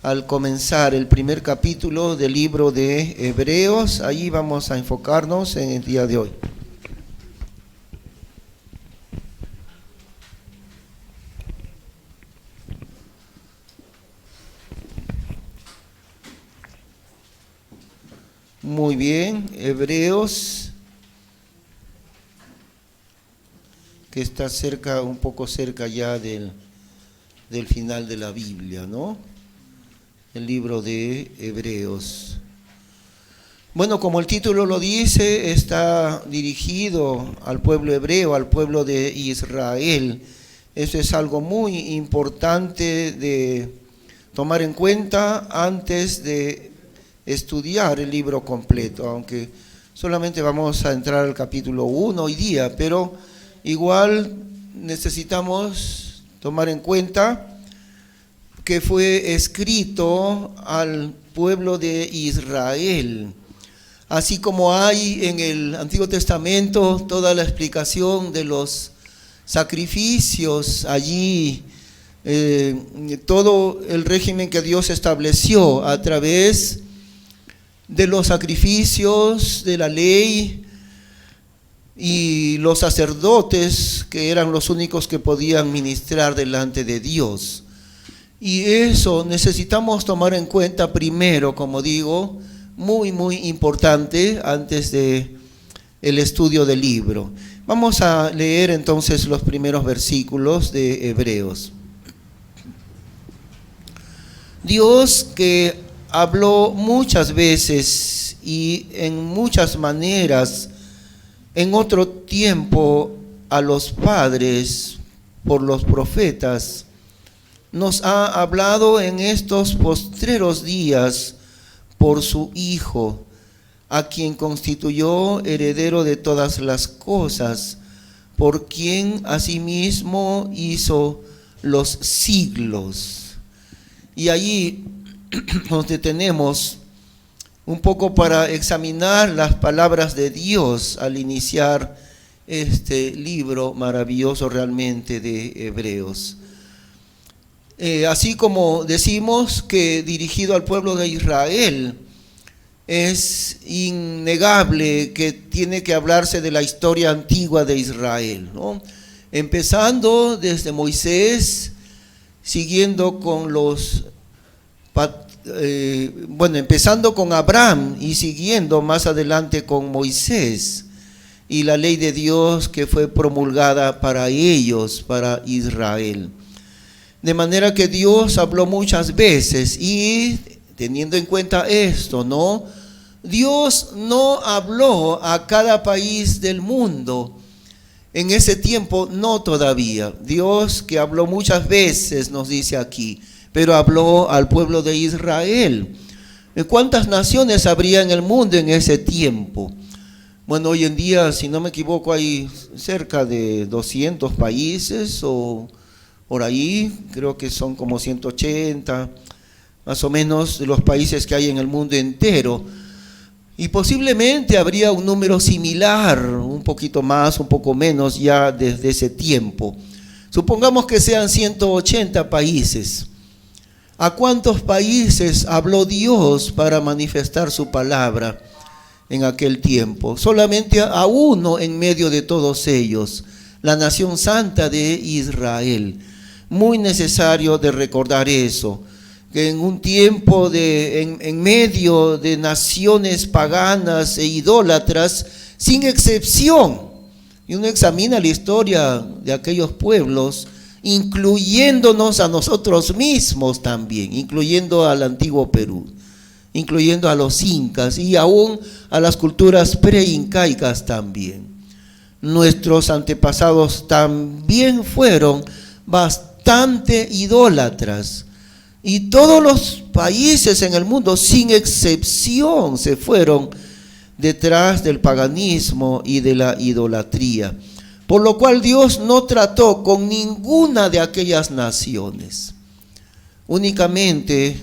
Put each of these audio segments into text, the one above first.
al comenzar el primer capítulo del libro de Hebreos. Ahí vamos a enfocarnos en el día de hoy. Muy bien, Hebreos, que está cerca, un poco cerca ya del final de la Biblia, ¿no? El libro de Hebreos. Bueno, como el título lo dice, está dirigido al pueblo hebreo, al pueblo de Israel. Eso es algo muy importante de tomar en cuenta antes de estudiar el libro completo, aunque solamente vamos a entrar al capítulo 1 hoy día, pero igual necesitamos tomar en cuenta que fue escrito al pueblo de Israel. Así como hay en el Antiguo Testamento toda la explicación de los sacrificios allí, todo el régimen que Dios estableció a través de los sacrificios, de la ley y los sacerdotes, que eran los únicos que podían ministrar delante de Dios. Y eso necesitamos tomar en cuenta primero, como digo, muy importante antes de el estudio del libro. Vamos a leer entonces los primeros versículos de Hebreos. Dios, que habló muchas veces y en muchas maneras en otro tiempo a los padres por los profetas, nos ha hablado en estos postreros días por su Hijo, a quien constituyó heredero de todas las cosas, por quien asimismo hizo los siglos. Y allí nos detenemos un poco para examinar las palabras de Dios al iniciar este libro maravilloso realmente de Hebreos. Así como decimos que dirigido al pueblo de Israel, es innegable que tiene que hablarse de la historia antigua de Israel, ¿no? Empezando desde Moisés, siguiendo con empezando con Abraham y siguiendo más adelante con Moisés y la ley de Dios que fue promulgada para ellos, para Israel. De manera que Dios habló muchas veces y teniendo en cuenta esto, ¿no? Dios no habló a cada país del mundo. En ese tiempo no todavía. Dios que habló muchas veces, nos dice aquí, pero habló al pueblo de Israel. ¿Cuántas naciones habría en el mundo en ese tiempo? Bueno, hoy en día, si no me equivoco, hay cerca de 200 países o por ahí, creo que son como 180, más o menos, de los países que hay en el mundo entero. Y posiblemente habría un número similar, un poquito más, un poco menos, ya desde ese tiempo. Supongamos que sean 180 países. ¿A cuántos países habló Dios para manifestar su palabra en aquel tiempo? Solamente a uno en medio de todos ellos, la nación santa de Israel. Muy necesario de recordar eso, que en un tiempo en medio de naciones paganas e idólatras, sin excepción, y uno examina la historia de aquellos pueblos, incluyéndonos a nosotros mismos también, incluyendo al antiguo Perú, incluyendo a los incas y aún a las culturas preincaicas también. Nuestros antepasados también fueron bastante idólatras y todos los países en el mundo, sin excepción, se fueron detrás del paganismo y de la idolatría. Por lo cual Dios no trató con ninguna de aquellas naciones, únicamente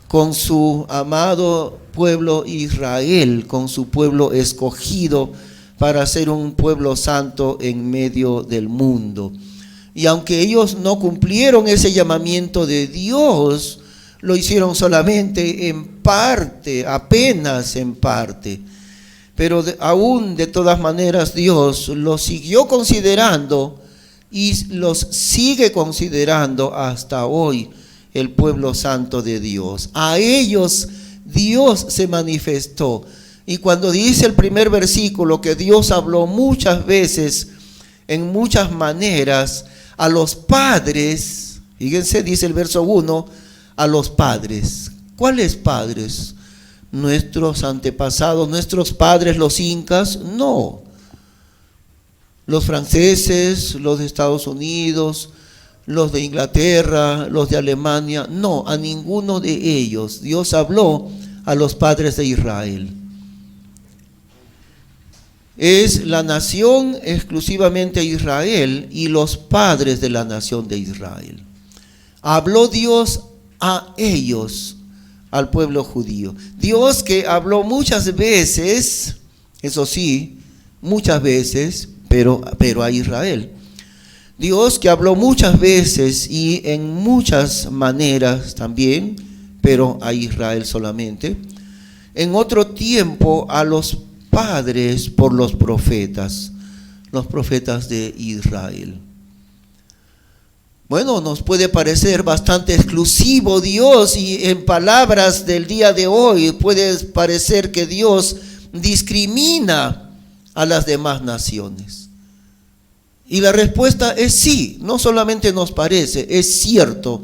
con su amado pueblo Israel, con su pueblo escogido para ser un pueblo santo en medio del mundo. Y aunque ellos no cumplieron ese llamamiento de Dios, lo hicieron solamente en parte, apenas en parte. Pero aún de todas maneras Dios los siguió considerando y los sigue considerando hasta hoy, el pueblo santo de Dios. A ellos Dios se manifestó. Y cuando dice el primer versículo que Dios habló muchas veces, en muchas maneras, a los padres, fíjense, dice el verso 1, a los padres. ¿Cuáles padres? ¿Nuestros antepasados, nuestros padres, los incas? No. Los franceses, los de Estados Unidos, los de Inglaterra, los de Alemania. No, a ninguno de ellos. Dios habló a los padres de Israel. Es la nación exclusivamente Israel y los padres de la nación de Israel. Habló Dios a ellos, al pueblo judío. Dios que habló muchas veces, eso sí, muchas veces, pero a Israel. Dios que habló muchas veces y en muchas maneras también, pero a Israel solamente. En otro tiempo a los padres por los profetas de Israel. Bueno, nos puede parecer bastante exclusivo Dios, y en palabras del día de hoy puede parecer que Dios discrimina a las demás naciones. Y la respuesta es sí, no solamente nos parece, es cierto.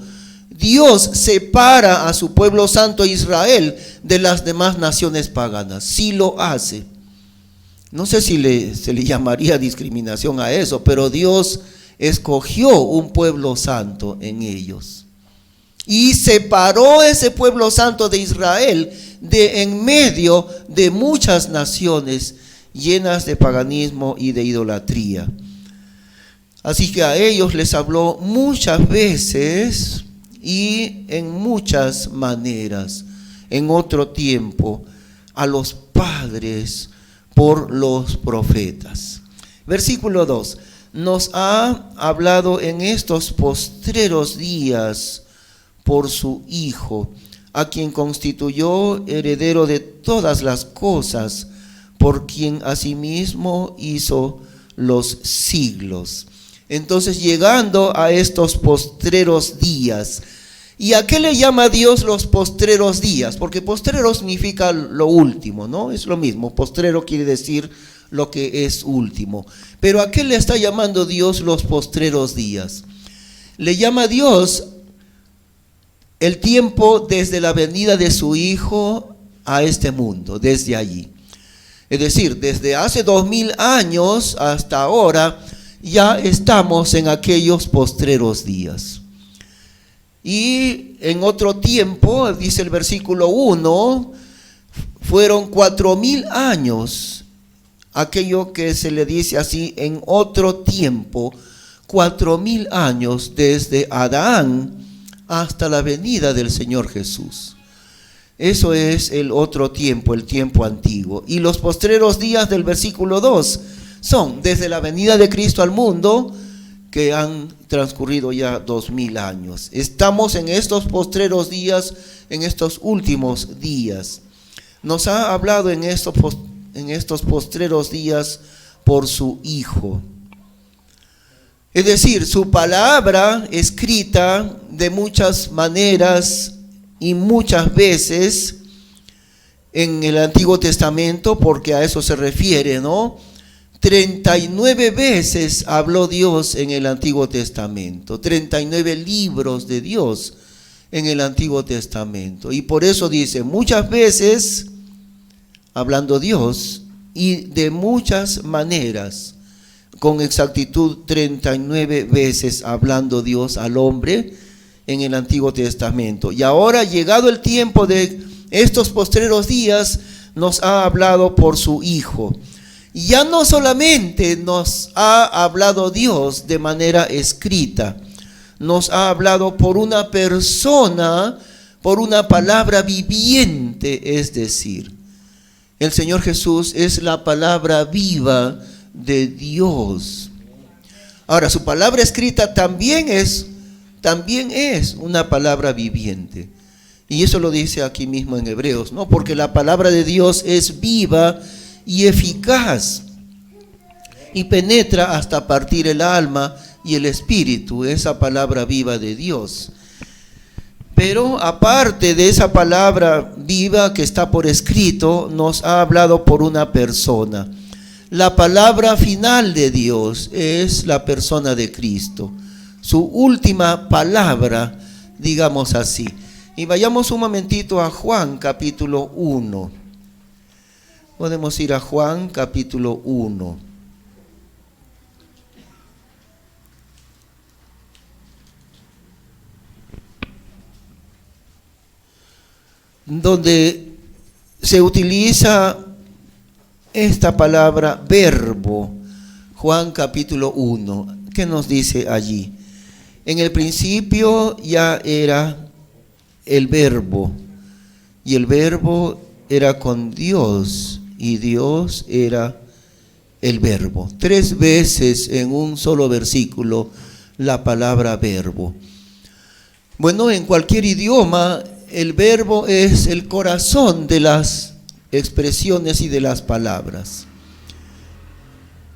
Dios separa a su pueblo santo Israel de las demás naciones paganas, sí lo hace. No sé si se le llamaría discriminación a eso, pero Dios escogió un pueblo santo en ellos. Y separó ese pueblo santo de Israel de en medio de muchas naciones llenas de paganismo y de idolatría. Así que a ellos les habló muchas veces y en muchas maneras. En otro tiempo, a los padres por los profetas. Versículo 2. Nos ha hablado en estos postreros días por su Hijo, a quien constituyó heredero de todas las cosas, por quien asimismo hizo los siglos. Entonces, llegando a estos postreros días, ¿y a qué le llama Dios los postreros días? Porque postrero significa lo último, ¿no? Es lo mismo, postrero quiere decir lo que es último. Pero ¿a qué le está llamando Dios los postreros días? Le llama Dios el tiempo desde la venida de su Hijo a este mundo, desde allí. Es decir, desde hace 2000 años hasta ahora, ya estamos en aquellos postreros días. Y en otro tiempo, dice el versículo 1, fueron 4000 años, aquello que se le dice así, en otro tiempo, 4000 años desde Adán hasta la venida del Señor Jesús. Eso es el otro tiempo, el tiempo antiguo. Y los postreros días del versículo 2 son desde la venida de Cristo al mundo, que han transcurrido ya 2000 años. Estamos en estos postreros días, en estos últimos días. Nos ha hablado en estos postreros días por su Hijo. Es decir, su palabra escrita de muchas maneras y muchas veces en el Antiguo Testamento, porque a eso se refiere, ¿no? 39 veces habló Dios en el Antiguo Testamento, 39 libros de Dios en el Antiguo Testamento. Y por eso dice, muchas veces hablando Dios y de muchas maneras, con exactitud 39 veces hablando Dios al hombre en el Antiguo Testamento. Y ahora, llegado el tiempo de estos postreros días, nos ha hablado por su Hijo. Ya no solamente nos ha hablado Dios de manera escrita, nos ha hablado por una persona, por una palabra viviente, es decir, el Señor Jesús es la palabra viva de Dios. Ahora, su palabra escrita también es una palabra viviente. Y eso lo dice aquí mismo en Hebreos, ¿no? Porque la palabra de Dios es viva y eficaz y penetra hasta partir el alma y el espíritu, esa palabra viva de Dios. Pero aparte de esa palabra viva que está por escrito, nos ha hablado por una persona. La palabra final de Dios es la persona de Cristo, su última palabra, digamos así. Y vayamos un momentito a Juan capítulo 1. Podemos ir a Juan capítulo 1. Donde se utiliza esta palabra verbo. Juan capítulo 1. ¿Qué nos dice allí? En el principio ya era el verbo, y el verbo era con Dios, y Dios era el verbo. 3 veces en un solo versículo la palabra verbo. Bueno, en cualquier idioma el verbo es el corazón de las expresiones y de las palabras.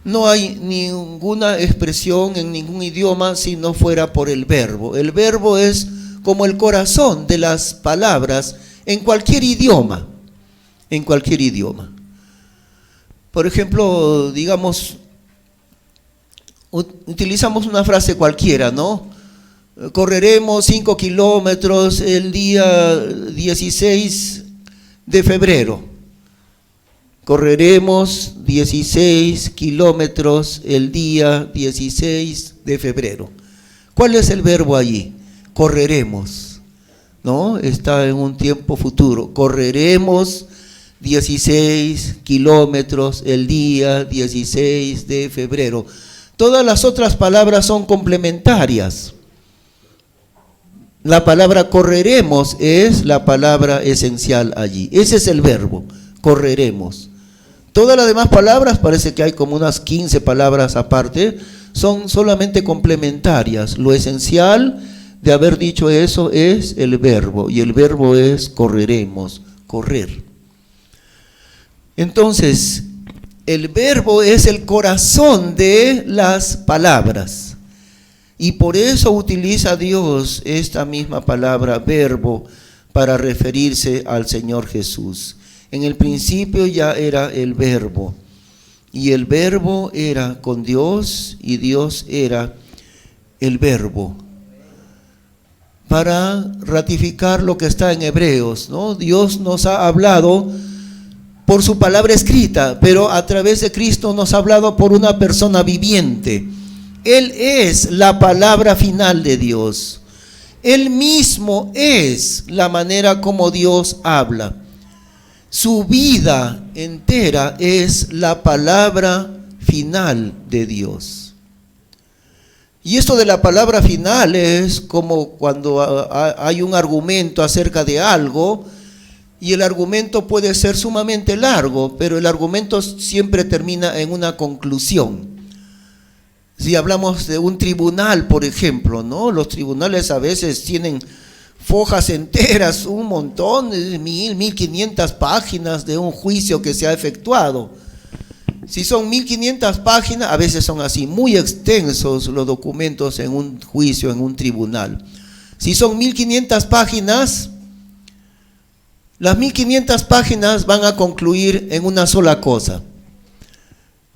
No hay ninguna expresión en ningún idioma si no fuera por el verbo. El verbo es como el corazón de las palabras en cualquier idioma, en cualquier idioma. Por ejemplo, digamos, utilizamos una frase cualquiera, ¿no? Correremos 5 kilómetros el día 16 de febrero. Correremos 16 kilómetros el día 16 de febrero. ¿Cuál es el verbo allí? Correremos, ¿no? Está en un tiempo futuro. Correremos 16 kilómetros el día 16 de febrero. Todas las otras palabras son complementarias. La palabra correremos es la palabra esencial allí. Ese es el verbo, correremos. Todas las demás palabras, parece que hay como unas 15 palabras aparte, son solamente complementarias. Lo esencial de haber dicho eso es el verbo, y el verbo es correremos, correr. Entonces, el verbo es el corazón de las palabras, y por eso utiliza Dios esta misma palabra verbo para referirse al Señor Jesús. En el principio ya era el verbo, y el verbo era con Dios, y Dios era el verbo. Para ratificar lo que está en Hebreos, ¿no? Dios nos ha hablado por su palabra escrita, pero a través de Cristo nos ha hablado por una persona viviente. Él es la palabra final de Dios. Él mismo es la manera como Dios habla. Su vida entera es la palabra final de Dios. Y esto de la palabra final es como cuando hay un argumento acerca de algo, y el argumento puede ser sumamente largo, pero el argumento siempre termina en una conclusión. Si hablamos de un tribunal, por ejemplo, ¿no? Los tribunales a veces tienen fojas enteras, un montón, 1500 páginas de un juicio que se ha efectuado. Si son 1500 páginas, a veces son así, muy extensos los documentos en un juicio, en un tribunal. Si son 1500 páginas, las 1500 páginas van a concluir en una sola cosa: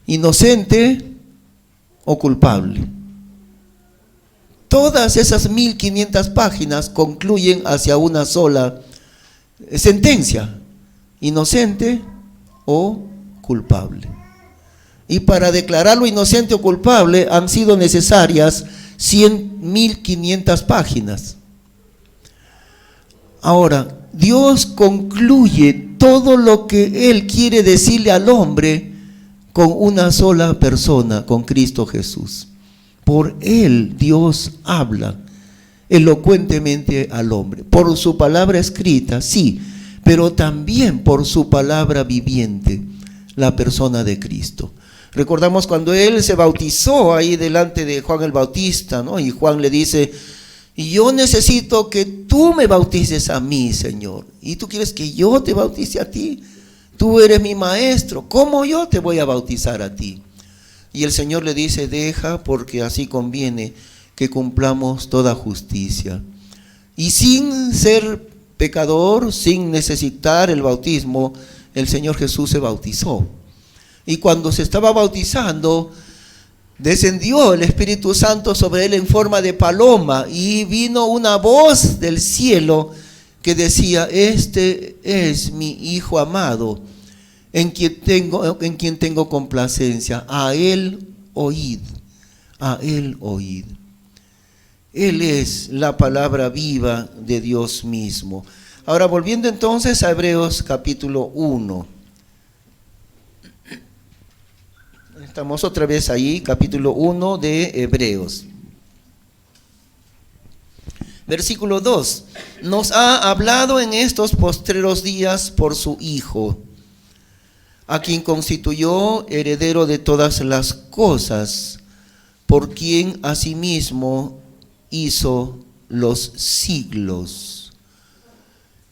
inocente o culpable. Todas esas 1500 páginas concluyen hacia una sola sentencia: inocente o culpable. Y para declararlo inocente o culpable han sido necesarias 1500 páginas. Ahora, Dios concluye todo lo que Él quiere decirle al hombre con una sola persona, con Cristo Jesús. Por Él Dios habla elocuentemente al hombre, por su palabra escrita, sí, pero también por su palabra viviente, la persona de Cristo. Recordamos cuando Él se bautizó ahí delante de Juan el Bautista, ¿no? Y Juan le dice: Y yo necesito que tú me bautices a mí, Señor. Y tú quieres que yo te bautice a ti. Tú eres mi maestro. ¿Cómo yo te voy a bautizar a ti? Y el Señor le dice, deja, porque así conviene que cumplamos toda justicia. Y sin ser pecador, sin necesitar el bautismo, el Señor Jesús se bautizó. Y cuando se estaba bautizando, descendió el Espíritu Santo sobre él en forma de paloma, y vino una voz del cielo que decía, este es mi Hijo amado, en quien tengo complacencia. A él oíd, a él oíd. Él es la palabra viva de Dios mismo. Ahora, volviendo entonces a Hebreos capítulo 1. Estamos otra vez ahí, capítulo 1 de Hebreos. Versículo 2. Nos ha hablado en estos postreros días por su Hijo, a quien constituyó heredero de todas las cosas, por quien asimismo hizo los siglos.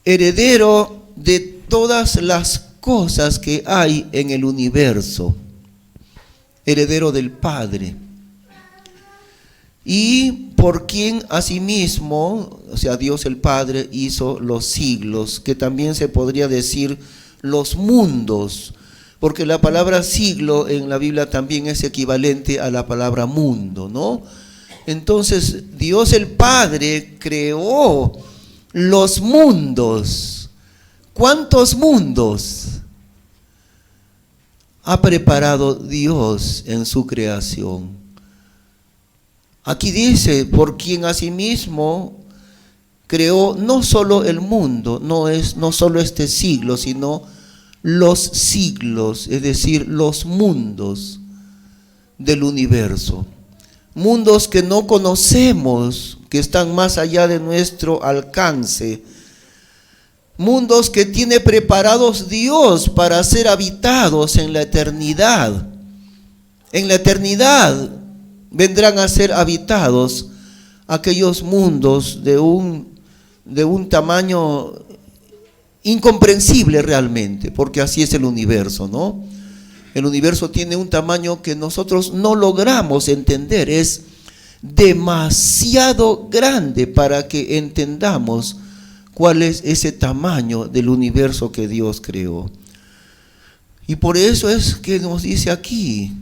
Heredero de todas las cosas que hay en el universo. Heredero del Padre, y por quien asimismo, o sea, Dios el Padre hizo los siglos, que también se podría decir los mundos, porque la palabra siglo en la Biblia también es equivalente a la palabra mundo, ¿no? Entonces, Dios el Padre creó los mundos. ¿Cuántos mundos ha preparado Dios en su creación? Aquí dice, por quien asimismo creó no solo el mundo, no solo este siglo, sino los siglos, es decir, los mundos del universo. Mundos que no conocemos, que están más allá de nuestro alcance. Mundos que tiene preparados Dios para ser habitados en la eternidad. En la eternidad vendrán a ser habitados aquellos mundos de un tamaño incomprensible realmente, porque así es el universo, ¿no? El universo tiene un tamaño que nosotros no logramos entender, es demasiado grande para que entendamos cuál es ese tamaño del universo que Dios creó. Y por eso es que nos dice aquí,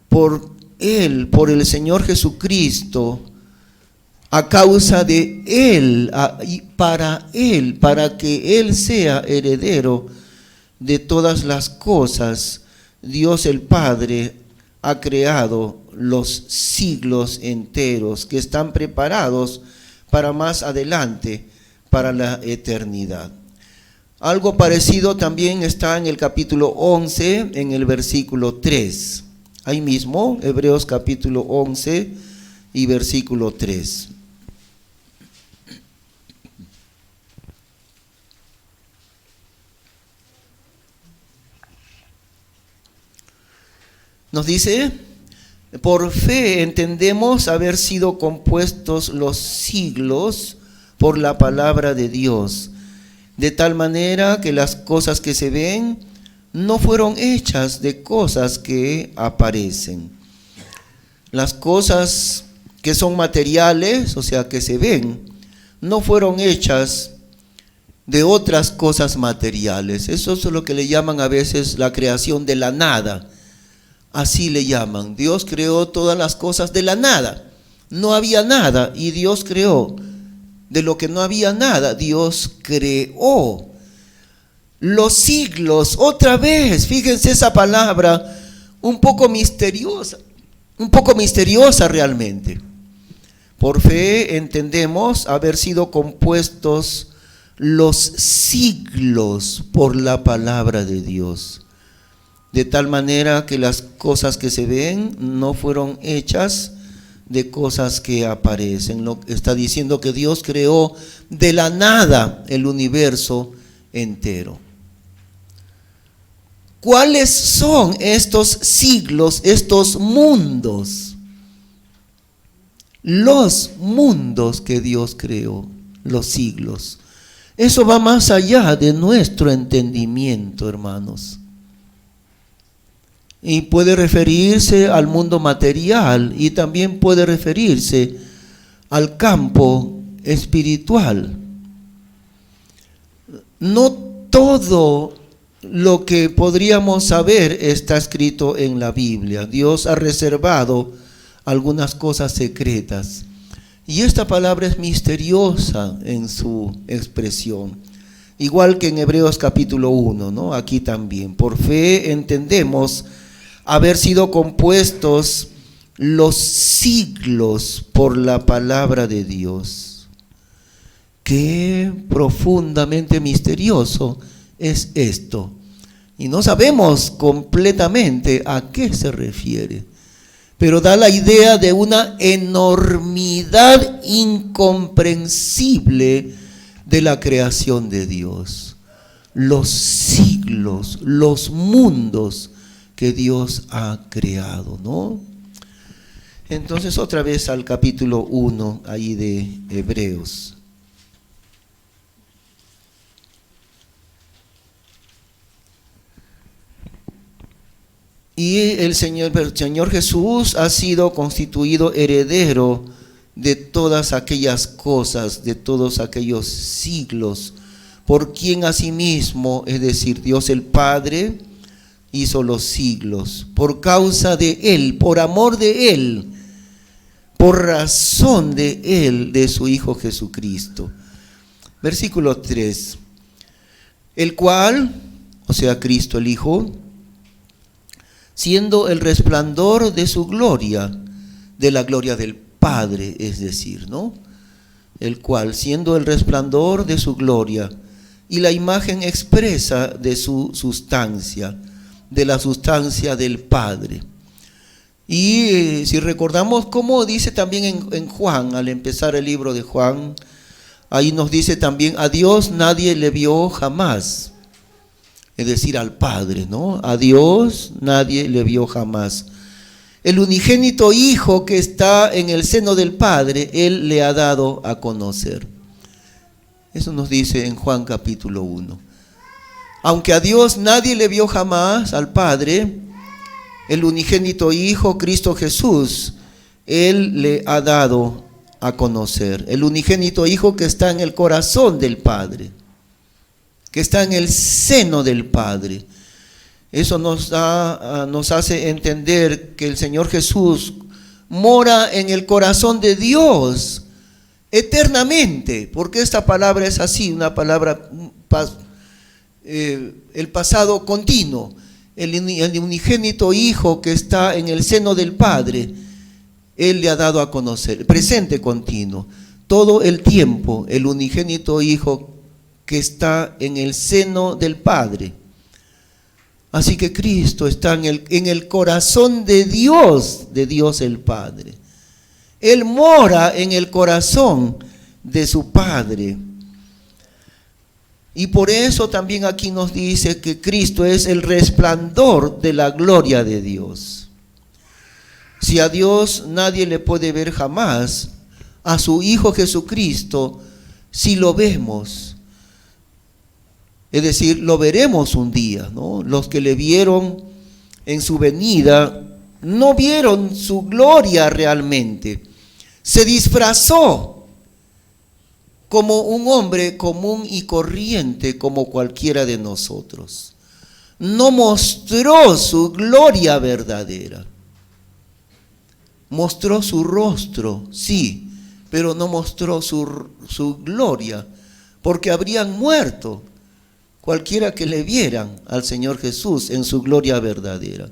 por Él, por el Señor Jesucristo, a causa de Él, y para Él, para que Él sea heredero de todas las cosas, Dios el Padre ha creado los siglos enteros que están preparados para más adelante, para la eternidad. Algo parecido también está en el capítulo 11, en el versículo 3. Ahí mismo, Hebreos capítulo 11 y versículo 3. Nos dice, por fe entendemos haber sido compuestos los siglos por la palabra de Dios, de tal manera que las cosas que se ven no fueron hechas de cosas que aparecen. Las cosas que son materiales, o sea, que se ven, no fueron hechas de otras cosas materiales. Eso es lo que le llaman a veces la creación de la nada. Así le llaman. Dios creó todas las cosas de la nada. No había nada y Dios creó. De lo que no había nada, Dios creó. Los siglos, otra vez, fíjense esa palabra, un poco misteriosa realmente. Por fe entendemos haber sido compuestos los siglos por la palabra de Dios. De tal manera que las cosas que se ven no fueron hechas de cosas que aparecen. Está diciendo que Dios creó de la nada el universo entero. ¿Cuáles son estos siglos, estos mundos? los mundos que Dios creó, los siglos. Eso va más allá de nuestro entendimiento, hermanos. Y puede referirse al mundo material y también puede referirse al campo espiritual. No todo lo que podríamos saber está escrito en la Biblia. Dios ha reservado algunas cosas secretas. Y esta palabra es misteriosa en su expresión. Igual que en Hebreos capítulo 1, ¿no? Aquí también. Por fe entendemos haber sido compuestos los siglos por la palabra de Dios. Qué profundamente misterioso es esto. Y no sabemos completamente a qué se refiere, pero da la idea de una enormidad incomprensible de la creación de Dios. Los siglos, los mundos que Dios ha creado, ¿no? Entonces otra vez al capítulo 1 ahí de Hebreos. Y el Señor Jesús ha sido constituido heredero de todas aquellas cosas, de todos aquellos siglos, por quien asimismo, es decir, Dios el Padre, hizo los siglos, por causa de Él, por amor de Él, por razón de Él, de su Hijo Jesucristo. Versículo 3. El cual, o sea, Cristo el Hijo, siendo el resplandor de su gloria, de la gloria del Padre, es decir, ¿no? El cual, siendo el resplandor de su gloria y la imagen expresa de su sustancia, de la sustancia del Padre. Y si recordamos cómo dice también en Juan, al empezar el libro de Juan, ahí nos dice también, a Dios nadie le vio jamás. Es decir, al Padre, ¿no? A Dios nadie le vio jamás. El unigénito Hijo que está en el seno del Padre, Él le ha dado a conocer. Eso nos dice en Juan capítulo 1. Aunque a Dios nadie le vio jamás, al Padre, el unigénito Hijo, Cristo Jesús, Él le ha dado a conocer. El unigénito Hijo que está en el corazón del Padre, que está en el seno del Padre. Eso nos hace entender que el Señor Jesús mora en el corazón de Dios eternamente, porque esta palabra es así, una palabra, el pasado continuo. El unigénito Hijo que está en el seno del Padre, Él le ha dado a conocer, el presente continuo, todo el tiempo, el unigénito Hijo que está en el seno del Padre. Así que Cristo está en el corazón de Dios el Padre. Él mora en el corazón de su Padre. Y por eso también aquí nos dice que Cristo es el resplandor de la gloria de Dios. Si a Dios nadie le puede ver jamás, a su Hijo Jesucristo sí lo vemos. Es decir, lo veremos un día, ¿no? Los que le vieron en su venida no vieron su gloria realmente. Se disfrazó como un hombre común y corriente como cualquiera de nosotros. No mostró su gloria verdadera. Mostró su rostro, sí, pero no mostró su gloria, porque habrían muerto cualquiera que le vieran al Señor Jesús en su gloria verdadera.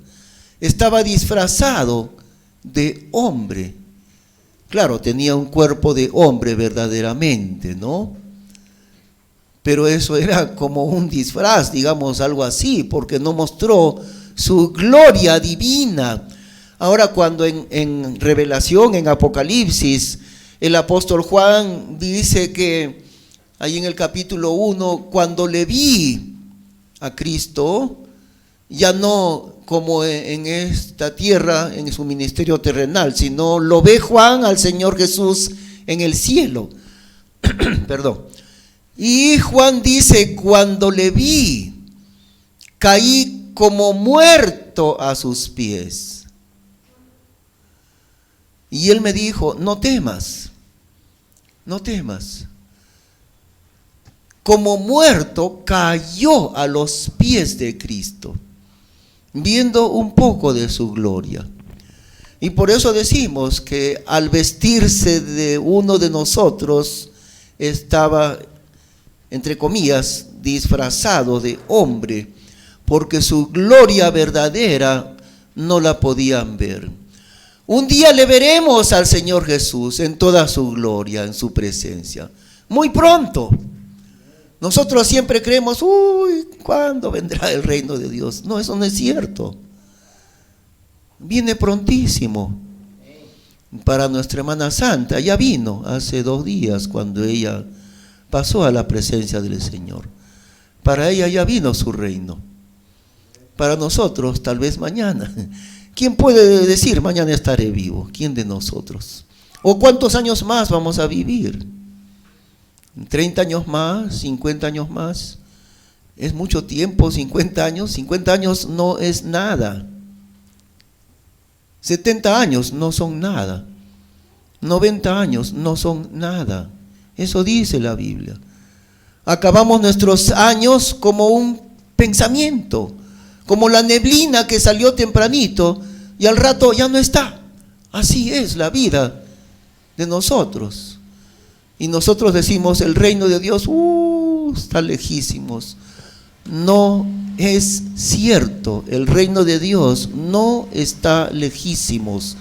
Estaba disfrazado de hombre. Claro, tenía un cuerpo de hombre verdaderamente, ¿no? Pero eso era como un disfraz, digamos, algo así, porque no mostró su gloria divina. Ahora, cuando en Revelación, en Apocalipsis, el apóstol Juan dice que ahí en el capítulo 1, cuando le vi a Cristo, ya no como en esta tierra, en su ministerio terrenal, sino lo ve Juan al Señor Jesús en el cielo. Perdón. Y Juan dice, cuando le vi, caí como muerto a sus pies. Y él me dijo, no temas, no temas. Como muerto cayó a los pies de Cristo, viendo un poco de su gloria. Y por eso decimos que al vestirse de uno de nosotros, estaba, entre comillas, disfrazado de hombre, porque su gloria verdadera no la podían ver. Un día le veremos al Señor Jesús en toda su gloria, en su presencia. Muy pronto. Nosotros siempre creemos, ¿cuándo vendrá el reino de Dios? No, eso no es cierto. Viene prontísimo. Para nuestra hermana Santa, ya vino hace 2 días cuando ella pasó a la presencia del Señor. Para ella ya vino su reino. Para nosotros, tal vez mañana. ¿Quién puede decir mañana estaré vivo? ¿Quién de nosotros? ¿O cuántos años más vamos a vivir? ¿30 años más? ¿50 años más? Es mucho tiempo, 50 años. 50 años no es nada. 70 años no son nada. 90 años no son nada. Eso dice la Biblia. Acabamos nuestros años como un pensamiento, como la neblina que salió tempranito y al rato ya no está. Así es la vida de nosotros. Y nosotros decimos, el reino de Dios está lejísimos. No es cierto, el reino de Dios no está lejísimos.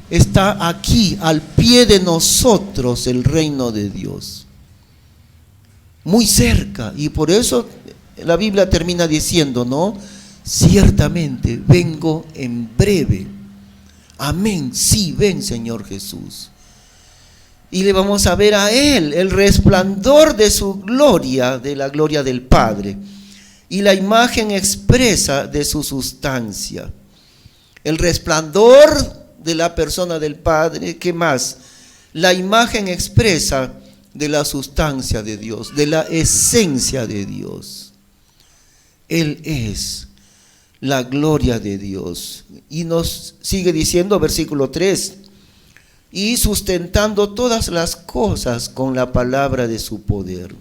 Está aquí, al pie de nosotros, el reino de Dios. Muy cerca. Y por eso la Biblia termina diciendo, ¿no? Ciertamente vengo en breve. Amén. Sí, ven, Señor Jesús. Y le vamos a ver a Él, el resplandor de su gloria, de la gloria del Padre, y la imagen expresa de su sustancia. El resplandor de la persona del Padre, ¿qué más? La imagen expresa de la sustancia de Dios, de la esencia de Dios. Él es la gloria de Dios. Y nos sigue diciendo, versículo 3, y sustentando todas las cosas con la palabra de su poder.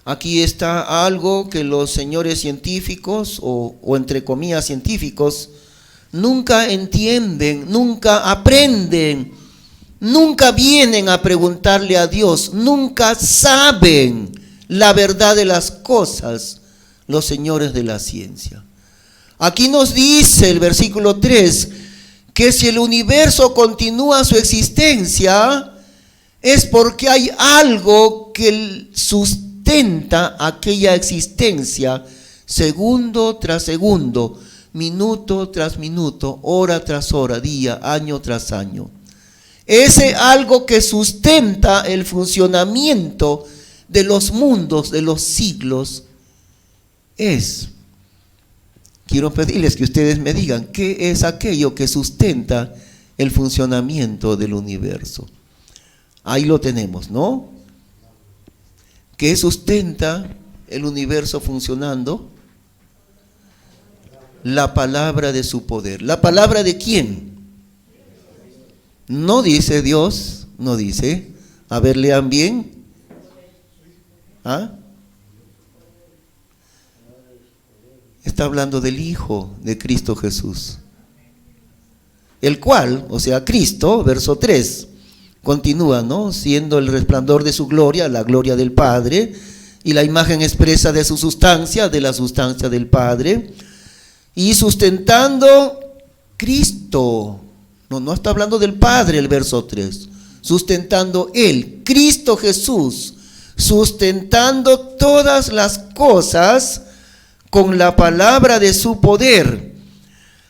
Aquí está algo que los señores científicos, o entre comillas científicos, nunca entienden, nunca aprenden, nunca vienen a preguntarle a Dios, nunca saben la verdad de las cosas, los señores de la ciencia. Aquí nos dice el versículo 3, que si el universo continúa su existencia, es porque hay algo que sustenta aquella existencia, segundo tras segundo, minuto tras minuto, hora tras hora, día, año tras año. Ese algo que sustenta el funcionamiento de los mundos, de los siglos, es... Quiero pedirles que ustedes me digan, ¿qué es aquello que sustenta el funcionamiento del universo? Ahí lo tenemos, ¿no? ¿Qué sustenta el universo funcionando? La palabra de su poder. ¿La palabra de quién? No dice Dios, no dice. A ver, lean bien. ¿Ah? Está hablando del Hijo de Cristo Jesús, el cual, o sea, Cristo, verso 3, continúa, ¿no? Siendo el resplandor de su gloria, la gloria del Padre, y la imagen expresa de su sustancia, de la sustancia del Padre, y sustentando Cristo. No está hablando del Padre el verso 3, sustentando Él, Cristo Jesús, sustentando todas las cosas con la palabra de su poder,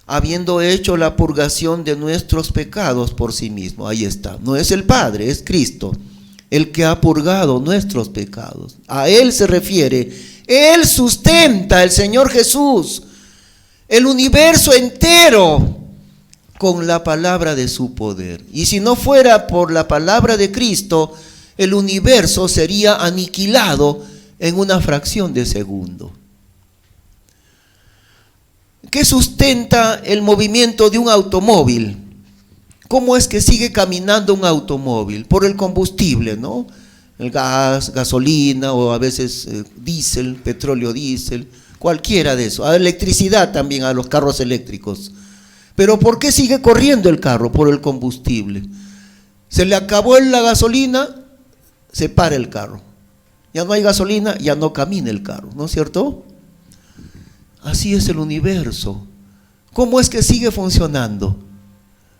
habiendo hecho la purgación de nuestros pecados por sí mismo. Ahí está, no es el Padre, es Cristo. el que ha purgado nuestros pecados. A Él se refiere. Él sustenta, el Señor Jesús, el universo entero con la palabra de su poder. Y si no fuera por la palabra de Cristo, el universo sería aniquilado en una fracción de segundo. ¿Qué sustenta el movimiento de un automóvil? ¿Cómo es que sigue caminando un automóvil? Por el combustible, ¿no? El gas, gasolina o a veces diésel, petróleo diésel, cualquiera de eso. A electricidad también, a los carros eléctricos. Pero ¿por qué sigue corriendo el carro? Por el combustible. Se le acabó la gasolina, se para el carro. Ya no hay gasolina, ya no camina el carro, ¿no es cierto? Así es el universo. ¿Cómo es que sigue funcionando?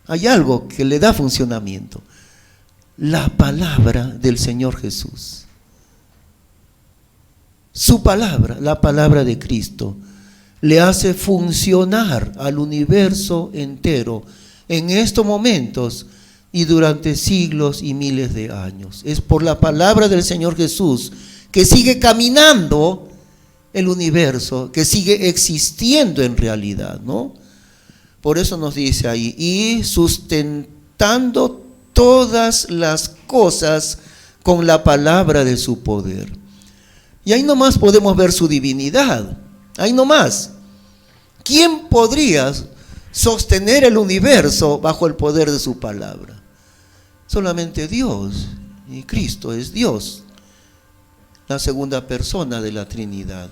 Hay algo que le da funcionamiento. La palabra del Señor Jesús. Su palabra, la palabra de Cristo, le hace funcionar al universo entero en estos momentos y durante siglos y miles de años. Es por la palabra del Señor Jesús que sigue caminando el universo, que sigue existiendo en realidad, ¿no? Por eso nos dice ahí, y sustentando todas las cosas con la palabra de su poder. Y ahí nomás podemos ver su divinidad, ahí nomás. ¿Quién podría sostener el universo bajo el poder de su palabra? Solamente Dios, y Cristo es Dios, la segunda persona de la Trinidad.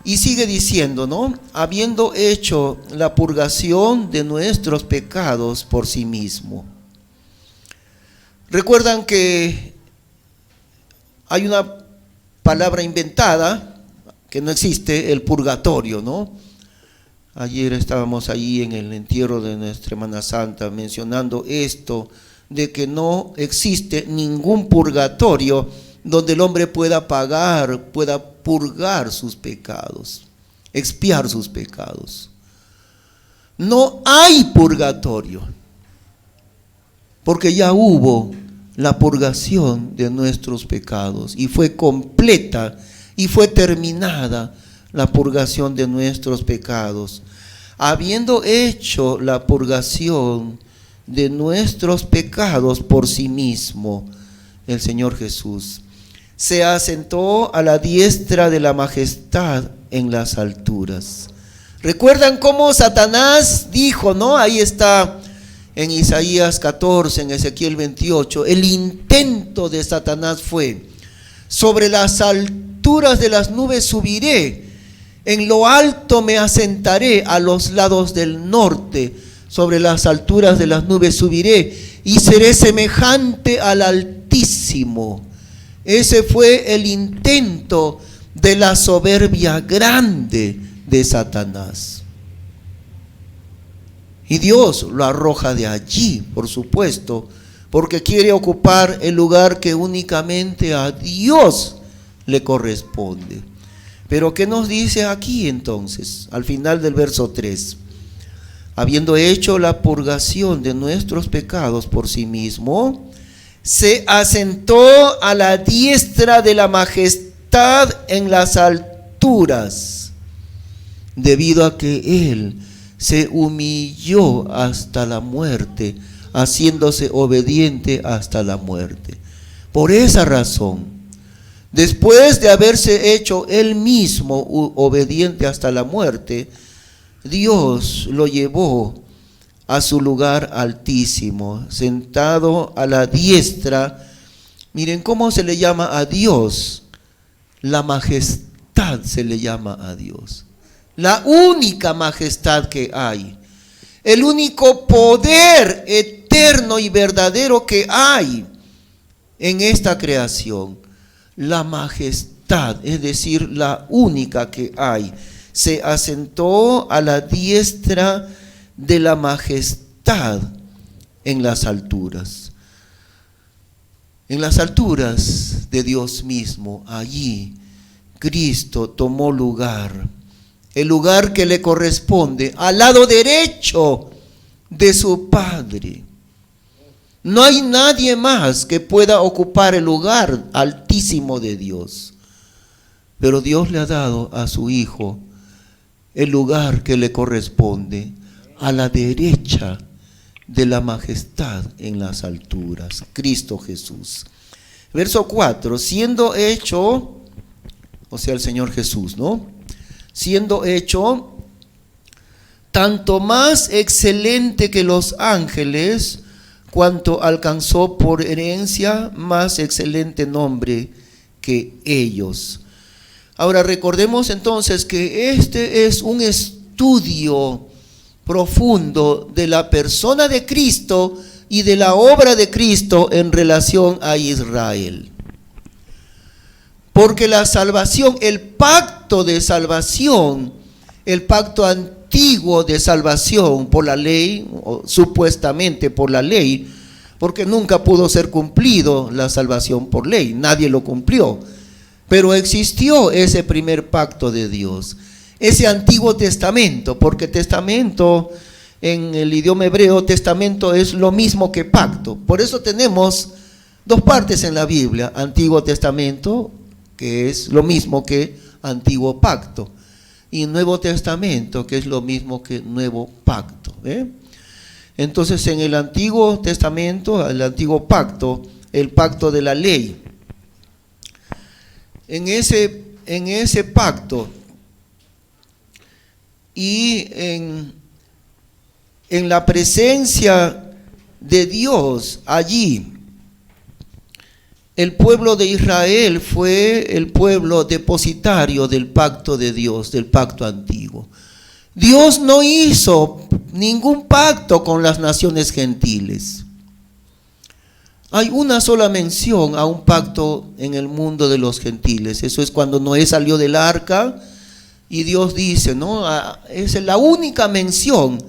Y sigue diciendo, ¿no? Habiendo hecho la purgación de nuestros pecados por sí mismo. Recuerdan que hay una palabra inventada que no existe, el purgatorio, ¿no? Ayer estábamos allí en el entierro de nuestra hermana santa mencionando esto, de que no existe ningún purgatorio donde el hombre pueda pagar, pueda purgar sus pecados, expiar sus pecados. No hay purgatorio, porque ya hubo la purgación de nuestros pecados y fue completa y fue terminada la purgación de nuestros pecados. Habiendo hecho la purgación de nuestros pecados por sí mismo, el Señor Jesús se asentó a la diestra de la majestad en las alturas. ¿Recuerdan cómo Satanás dijo, no? Ahí está en Isaías 14, en Ezequiel 28, el intento de Satanás fue: sobre las alturas de las nubes subiré, en lo alto me asentaré a los lados del norte, sobre las alturas de las nubes subiré y seré semejante al Altísimo. Ese fue el intento de la soberbia grande de Satanás. Y Dios lo arroja de allí, por supuesto, porque quiere ocupar el lugar que únicamente a Dios le corresponde. Pero ¿qué nos dice aquí entonces, al final del verso 3? Habiendo hecho la purgación de nuestros pecados por sí mismo, se asentó a la diestra de la majestad en las alturas, debido a que Él se humilló hasta la muerte, haciéndose obediente hasta la muerte. Por esa razón, después de haberse hecho Él mismo obediente hasta la muerte, Dios lo llevó a su lugar altísimo, sentado a la diestra. Miren cómo se le llama a Dios. La majestad se le llama a Dios. La única majestad que hay. El único poder eterno y verdadero que hay en esta creación. La majestad, es decir, la única que hay. Se asentó a la diestra de la majestad en las alturas. En las alturas de Dios mismo, allí Cristo tomó lugar, el lugar que le corresponde, al lado derecho de su Padre. No hay nadie más que pueda ocupar el lugar altísimo de Dios. Pero Dios le ha dado a su Hijo el lugar que le corresponde, a la derecha de la majestad en las alturas, Cristo Jesús. Verso 4, siendo hecho, o sea, el Señor Jesús, ¿no? Siendo hecho tanto más excelente que los ángeles, cuanto alcanzó por herencia más excelente nombre que ellos. Ahora recordemos entonces que este es un estudio profundo de la persona de Cristo y de la obra de Cristo en relación a Israel. Porque la salvación, el pacto de salvación, el pacto antiguo de salvación por la ley, o supuestamente por la ley, porque nunca pudo ser cumplido la salvación por ley, nadie lo cumplió. Pero existió ese primer pacto de Dios, ese Antiguo Testamento, porque testamento en el idioma hebreo, testamento es lo mismo que pacto. Por eso tenemos dos partes en la Biblia, Antiguo Testamento, que es lo mismo que Antiguo Pacto, y Nuevo Testamento, que es lo mismo que Nuevo Pacto. Entonces en el Antiguo Testamento, el Antiguo Pacto, el pacto de la ley, en ese pacto y en la presencia de Dios allí, el pueblo de Israel fue el pueblo depositario del pacto de Dios, del pacto antiguo. Dios no hizo ningún pacto con las naciones gentiles. Hay una sola mención a un pacto en el mundo de los gentiles. Eso es cuando Noé salió del arca y Dios dice, ¿no? Esa es la única mención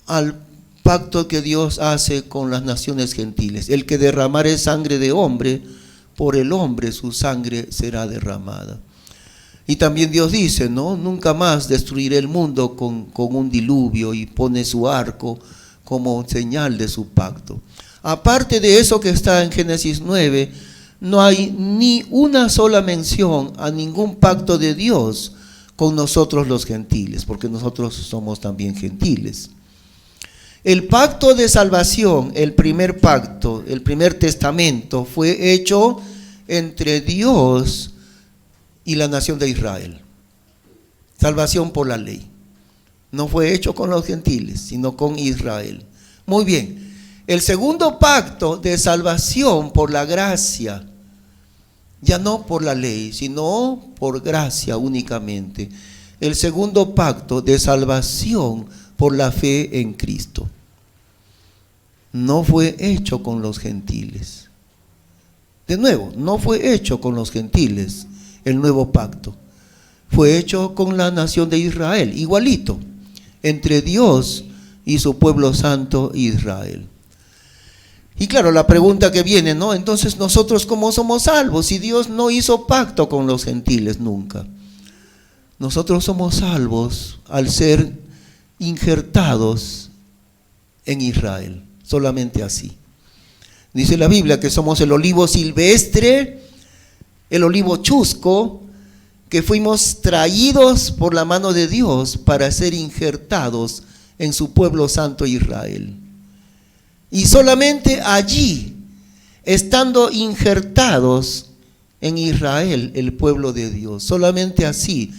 al pacto que Dios hace con las naciones gentiles. El que derramare sangre de hombre, por el hombre su sangre será derramada. Y también Dios dice, ¿no? Nunca más destruiré el mundo con un diluvio, y pone su arco como señal de su pacto. Aparte de eso que está en Génesis 9, no hay ni una sola mención a ningún pacto de Dios con nosotros los gentiles, porque nosotros somos también gentiles. El pacto de salvación, el primer pacto, el primer testamento, fue hecho entre Dios y la nación de Israel. Salvación por la ley. No fue hecho con los gentiles, sino con Israel. Muy bien. El segundo pacto de salvación por la gracia, ya no por la ley, sino por gracia únicamente. El segundo pacto de salvación por la fe en Cristo. No fue hecho con los gentiles. De nuevo, no fue hecho con los gentiles el nuevo pacto. Fue hecho con la nación de Israel, igualito, entre Dios y su pueblo santo Israel. Y claro, la pregunta que viene, ¿no? Entonces, ¿nosotros cómo somos salvos si Dios no hizo pacto con los gentiles nunca? Nosotros somos salvos al ser injertados en Israel, solamente así. Dice la Biblia que somos el olivo silvestre, el olivo chusco, que fuimos traídos por la mano de Dios para ser injertados en su pueblo santo Israel. Y solamente allí, estando injertados en Israel, el pueblo de Dios, solamente así,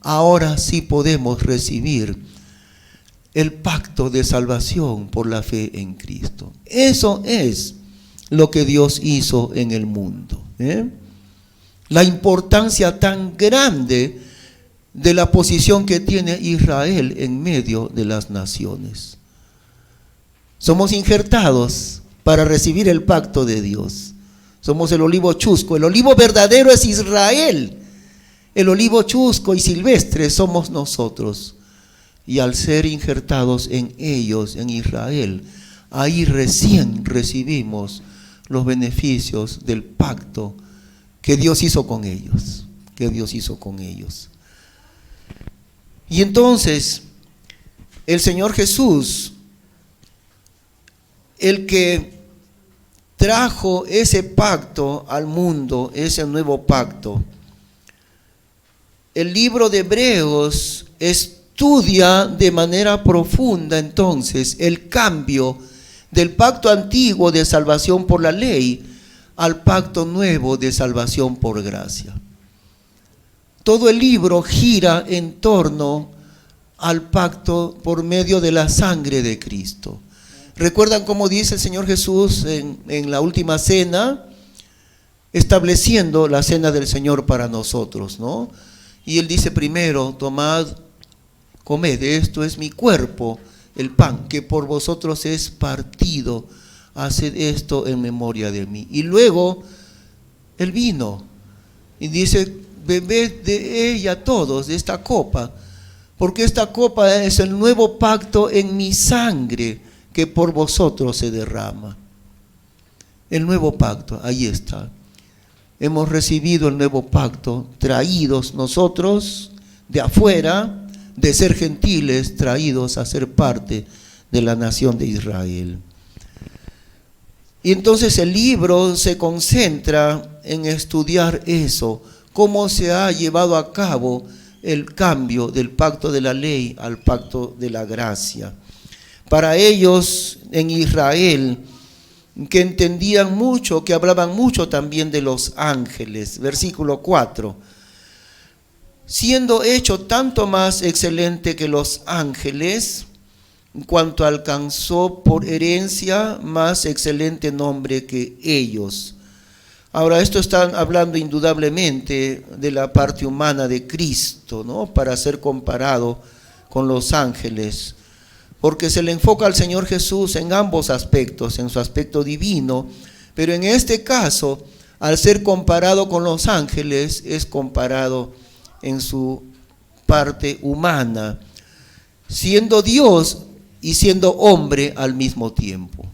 ahora sí podemos recibir el pacto de salvación por la fe en Cristo. Eso es lo que Dios hizo en el mundo. La importancia tan grande de la posición que tiene Israel en medio de las naciones. Somos injertados para recibir el pacto de Dios. Somos el olivo chusco. El olivo verdadero es Israel. El olivo chusco y silvestre somos nosotros. Y al ser injertados en ellos, en Israel, ahí recién recibimos los beneficios del pacto que Dios hizo con ellos. Que Dios hizo con ellos. Y entonces, el Señor Jesús, el que trajo ese pacto al mundo, ese nuevo pacto. El libro de Hebreos estudia de manera profunda entonces el cambio del pacto antiguo de salvación por la ley al pacto nuevo de salvación por gracia. Todo el libro gira en torno al pacto por medio de la sangre de Cristo. ¿Recuerdan cómo dice el Señor Jesús en la última cena, estableciendo la cena del Señor para nosotros, ¿no? Y Él dice primero: tomad, comed, esto es mi cuerpo, el pan, que por vosotros es partido, haced esto en memoria de mí. Y luego el vino, y dice: bebed de ella todos, de esta copa, porque esta copa es el nuevo pacto en mi sangre, que por vosotros se derrama. El nuevo pacto, ahí está. Hemos recibido el nuevo pacto, traídos nosotros de afuera, de ser gentiles, traídos a ser parte de la nación de Israel. Y entonces el libro se concentra en estudiar eso, cómo se ha llevado a cabo el cambio del pacto de la ley al pacto de la gracia. Para ellos en Israel, que entendían mucho, que hablaban mucho también de los ángeles, versículo 4, siendo hecho tanto más excelente que los ángeles, en cuanto alcanzó por herencia más excelente nombre que ellos. Ahora, esto está hablando indudablemente de la parte humana de Cristo, ¿no? Para ser comparado con los ángeles, porque se le enfoca al Señor Jesús en ambos aspectos, en su aspecto divino, pero en este caso, al ser comparado con los ángeles, es comparado en su parte humana, siendo Dios y siendo hombre al mismo tiempo.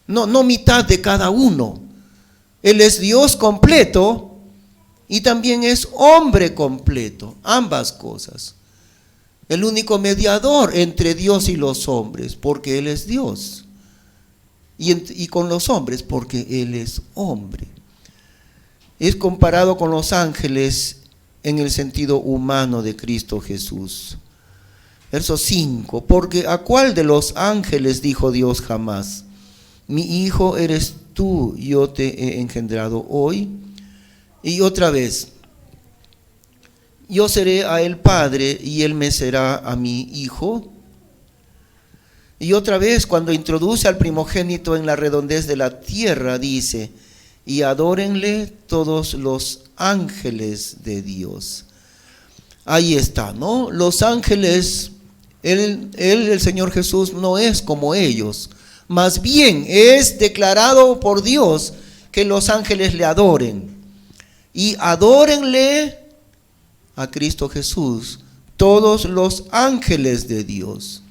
No mitad de cada uno. Él es Dios completo y también es hombre completo, ambas cosas. El único mediador entre Dios y los hombres, porque Él es Dios. Y con los hombres, porque Él es hombre. Es comparado con los ángeles en el sentido humano de Cristo Jesús. Verso 5, porque ¿a cuál de los ángeles dijo Dios jamás: mi hijo eres tú, yo te he engendrado hoy? Y otra vez: yo seré a él padre y él me será a mi hijo. Y otra vez, cuando introduce al primogénito en la redondez de la tierra, dice: y adórenle todos los ángeles de Dios. Ahí está, ¿no? Los ángeles, el Señor Jesús, no es como ellos. Más bien es declarado por Dios que los ángeles le adoren. Y adórenle a Cristo Jesús todos los ángeles de Dios.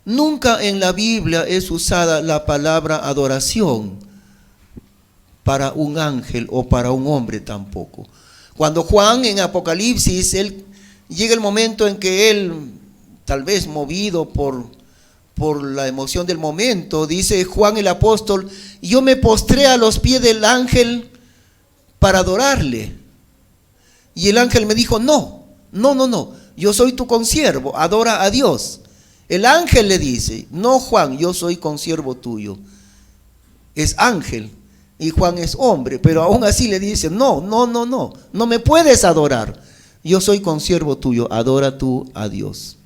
Nunca en la Biblia es usada la palabra adoración para un ángel o para un hombre tampoco. Cuando Juan en Apocalipsis, llega el momento en que él, tal vez movido por la emoción del momento, dice Juan el apóstol: yo me postré a los pies del ángel para adorarle. Y el ángel me dijo: no, yo soy tu consiervo, adora a Dios. El ángel le dice: no, Juan, yo soy consiervo tuyo. Es ángel y Juan es hombre, pero aún así le dice: no me puedes adorar. Yo soy consiervo tuyo, adora tú a Dios.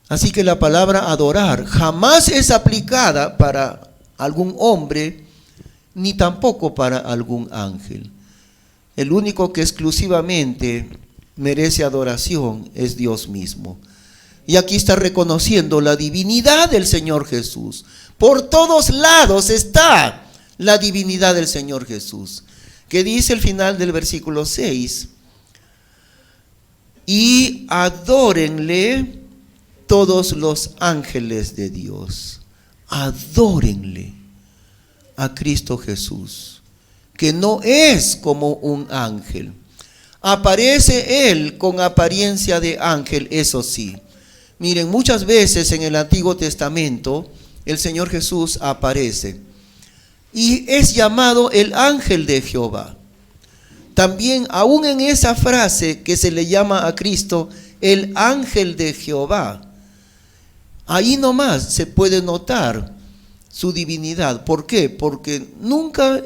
Así que la palabra adorar jamás es aplicada para algún hombre, ni tampoco para algún ángel. El único que exclusivamente merece adoración es Dios mismo. Y aquí está reconociendo la divinidad del Señor Jesús. Por todos lados está la divinidad del Señor Jesús, que dice al final del versículo 6: y adórenle todos los ángeles de Dios. Adórenle a Cristo Jesús, que no es como un ángel. Aparece Él con apariencia de ángel, eso sí. Miren, muchas veces en el Antiguo Testamento el Señor Jesús aparece y es llamado el ángel de Jehová. También, aún en esa frase que se le llama a Cristo el ángel de Jehová, ahí nomás se puede notar su divinidad. ¿Por qué? Porque nunca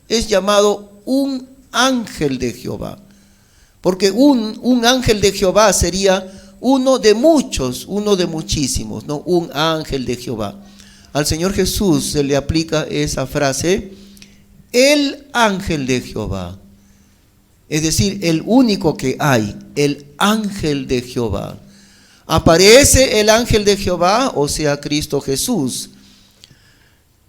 es llamado un ángel de Jehová. Porque un ángel de Jehová sería uno de muchos, uno de muchísimos, ¿no? Un ángel de Jehová. Al Señor Jesús se le aplica esa frase, el ángel de Jehová. Es decir, el único que hay, el ángel de Jehová. Aparece el ángel de Jehová, o sea, Cristo Jesús,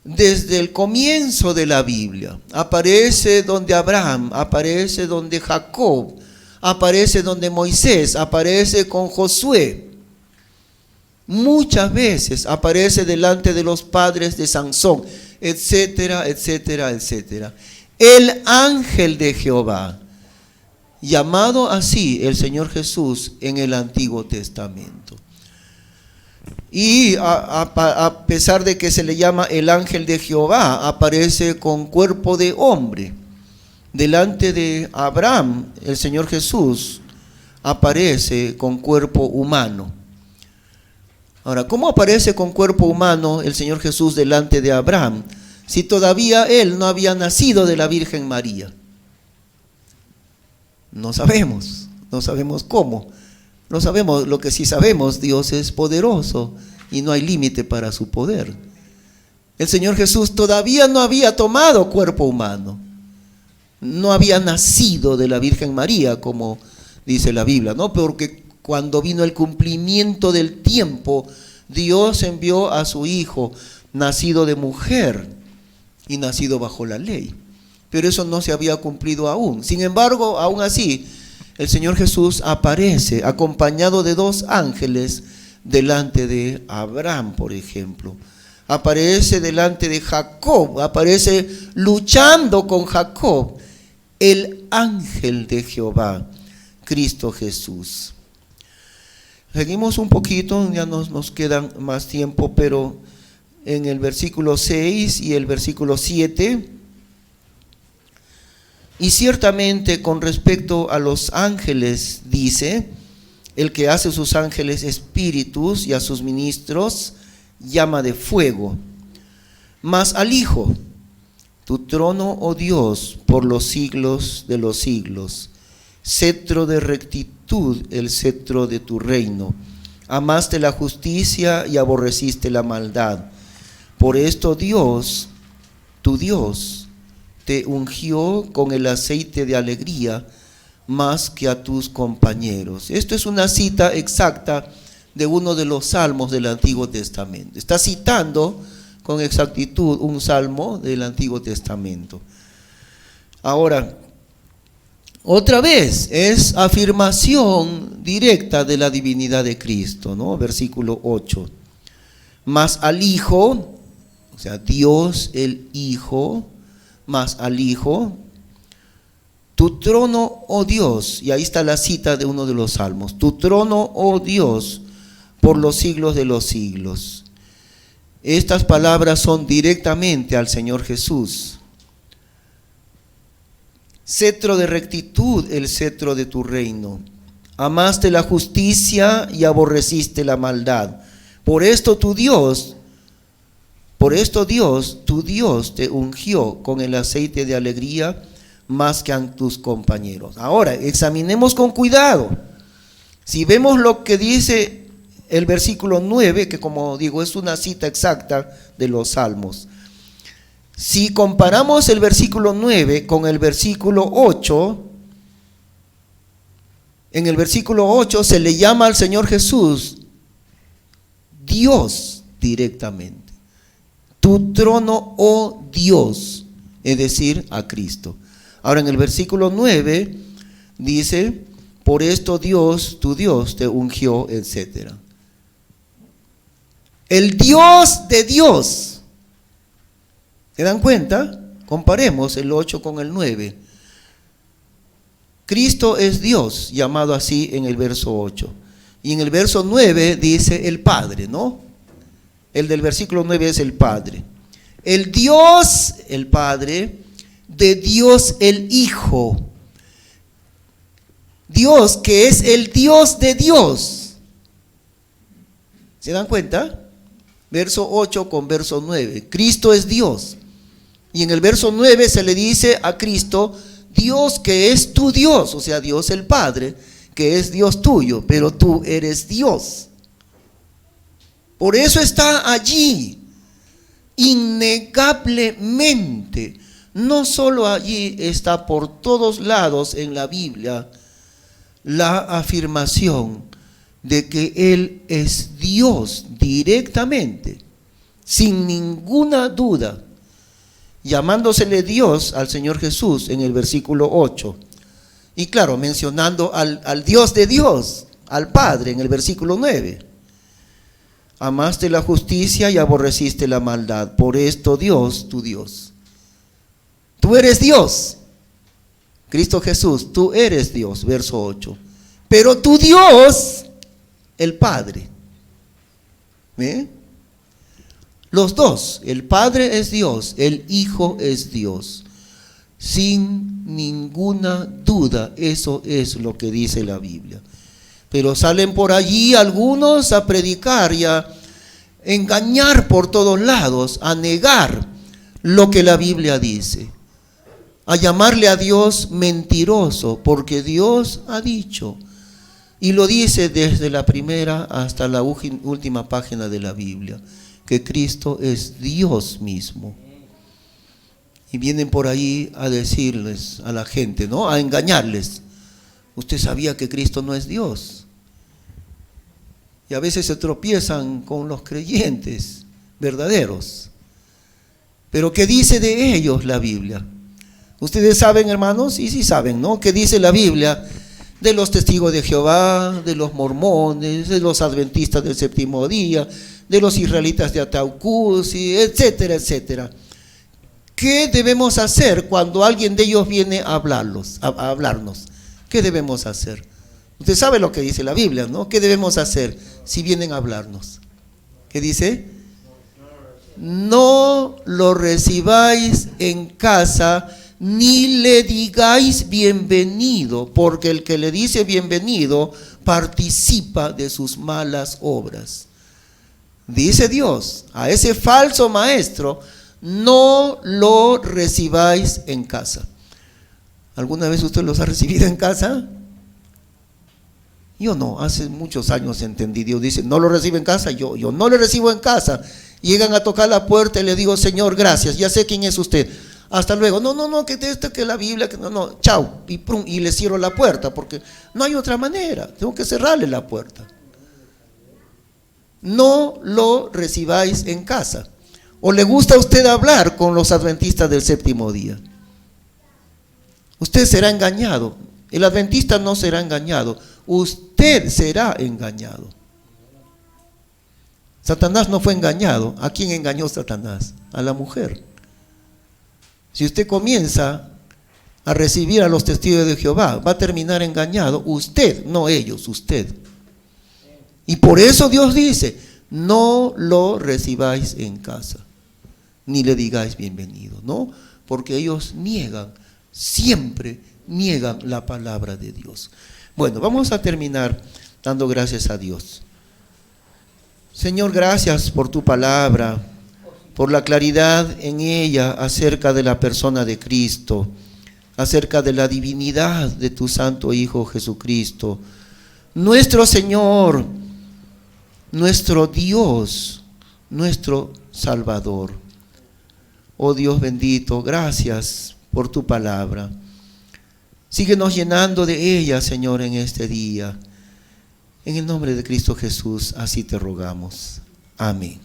desde el comienzo de la Biblia. Aparece donde Abraham, aparece donde Jacob, aparece donde Moisés, aparece con Josué. Muchas veces aparece delante de los padres de Sansón, etcétera, etcétera, etcétera. El ángel de Jehová, llamado así el Señor Jesús en el Antiguo Testamento. Y a pesar de que se le llama el ángel de Jehová, aparece con cuerpo de hombre. Delante de Abraham, el Señor Jesús aparece con cuerpo humano. Ahora, ¿cómo aparece con cuerpo humano el Señor Jesús delante de Abraham, si todavía él no había nacido de la Virgen María? No sabemos cómo. No sabemos. Lo que sí sabemos, Dios es poderoso y no hay límite para su poder. El Señor Jesús todavía no había tomado cuerpo humano. No había nacido de la Virgen María, como dice la Biblia, ¿no? Porque cuando vino el cumplimiento del tiempo, Dios envió a su Hijo, nacido de mujer y nacido bajo la ley. Pero eso no se había cumplido aún. Sin embargo, aún así, el Señor Jesús aparece acompañado de 2 ángeles delante de Abraham, por ejemplo. Aparece delante de Jacob, aparece luchando con Jacob, el ángel de Jehová, Cristo Jesús. Seguimos un poquito, ya nos quedan más tiempo, pero en el versículo 6 y el versículo 7... Y ciertamente con respecto a los ángeles dice, el que hace sus ángeles espíritus y a sus ministros llama de fuego. Mas al Hijo, tu trono, oh Dios, por los siglos de los siglos, cetro de rectitud, el cetro de tu reino. Amaste la justicia y aborreciste la maldad. Por esto Dios, tu Dios, te ungió con el aceite de alegría más que a tus compañeros. Esto es una cita exacta de uno de los salmos del Antiguo Testamento. Está citando con exactitud un salmo del Antiguo Testamento. Ahora, otra vez es afirmación directa de la divinidad de Cristo, ¿no? Versículo 8. Mas al Hijo, o sea, Dios el Hijo, más al Hijo, tu trono, oh Dios, y ahí está la cita de uno de los salmos, tu trono, oh Dios, por los siglos de los siglos. Estas palabras son directamente al Señor Jesús. Cetro de rectitud, el cetro de tu reino. Amaste la justicia y aborreciste la maldad. Por esto Dios, tu Dios te ungió con el aceite de alegría más que a tus compañeros. Ahora, examinemos con cuidado. Si vemos lo que dice el versículo 9, que como digo es una cita exacta de los salmos. Si comparamos el versículo 9 con el versículo 8, en el versículo 8 se le llama al Señor Jesús Dios directamente. Tu trono, oh Dios, es decir, a Cristo. Ahora en el versículo 9 dice, por esto Dios, tu Dios, te ungió, etc. El Dios de Dios. ¿Se dan cuenta? Comparemos el 8 con el 9. Cristo es Dios, llamado así en el verso 8. Y en el verso 9 dice el Padre, ¿no? El del versículo 9 es el Padre. el Dios, el Padre, de Dios el Hijo. Dios que es el Dios de Dios. ¿Se dan cuenta? Verso 8 con verso 9. Cristo es Dios. Y en el verso 9 se le dice a Cristo, Dios que es tu Dios, o sea, Dios el Padre, que es Dios tuyo, pero tú eres Dios. Por eso está allí, innegablemente. No solo allí, está por todos lados en la Biblia la afirmación de que Él es Dios directamente, sin ninguna duda, llamándosele Dios al Señor Jesús en el versículo 8. Y claro, mencionando al Dios de Dios, al Padre en el versículo 9. Amaste la justicia y aborreciste la maldad. Por esto Dios, tu Dios. Tú eres Dios. Cristo Jesús, tú eres Dios. Verso 8. Pero tu Dios, el Padre. ¿Ve? Los dos, el Padre es Dios, el Hijo es Dios. Sin ninguna duda, eso es lo que dice la Biblia. Pero salen por allí algunos a predicar y a engañar por todos lados, a negar lo que la Biblia dice, a llamarle a Dios mentiroso, porque Dios ha dicho, y lo dice desde la primera hasta la última página de la Biblia, que Cristo es Dios mismo. Y vienen por ahí a decirles a la gente, ¿no? A engañarles. Usted sabía que Cristo no es Dios. Y a veces se tropiezan con los creyentes verdaderos. Pero ¿qué dice de ellos la Biblia? Ustedes saben, hermanos, y sí saben, ¿no? ¿Qué dice la Biblia de los testigos de Jehová, de los mormones, de los adventistas del séptimo día, de los israelitas de Ataucusi, etcétera, etcétera? ¿Qué debemos hacer cuando alguien de ellos viene a hablarnos? ¿Qué debemos hacer? Usted sabe lo que dice la Biblia, ¿no? ¿Qué debemos hacer si vienen a hablarnos? ¿Qué dice? No lo recibáis en casa, ni le digáis bienvenido, porque el que le dice bienvenido participa de sus malas obras. Dice Dios, a ese falso maestro, no lo recibáis en casa. ¿Alguna vez usted los ha recibido en casa? Yo no, hace muchos años entendí. Dios dice, no lo recibe en casa, yo no le recibo en casa. Llegan a tocar la puerta y le digo, Señor, gracias, ya sé quién es usted. Hasta luego. No, que esto, que la Biblia, que no, chao. Y le cierro la puerta, porque no hay otra manera. Tengo que cerrarle la puerta. No lo recibáis en casa. ¿O le gusta a usted hablar con los adventistas del séptimo día? Usted será engañado. El adventista no será engañado. Usted será engañado. Satanás no fue engañado. ¿A quién engañó Satanás? A la mujer. Si usted comienza a recibir a los testigos de Jehová, va a terminar engañado. Usted, no ellos, usted. Y por eso Dios dice, no lo recibáis en casa, ni le digáis bienvenido, ¿no? Porque ellos niegan, siempre niegan la palabra de Dios. Bueno, vamos a terminar dando gracias a Dios. Señor, gracias por tu palabra, por la claridad en ella acerca de la persona de Cristo, acerca de la divinidad de tu Santo Hijo Jesucristo, nuestro Señor, nuestro Dios, nuestro Salvador. Oh Dios bendito, gracias por tu palabra. Síguenos llenando de ella, Señor, en este día. En el nombre de Cristo Jesús, así te rogamos. Amén.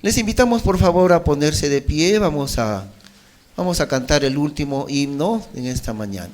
Les invitamos, por favor, a ponerse de pie. Vamos a cantar el último himno en esta mañana.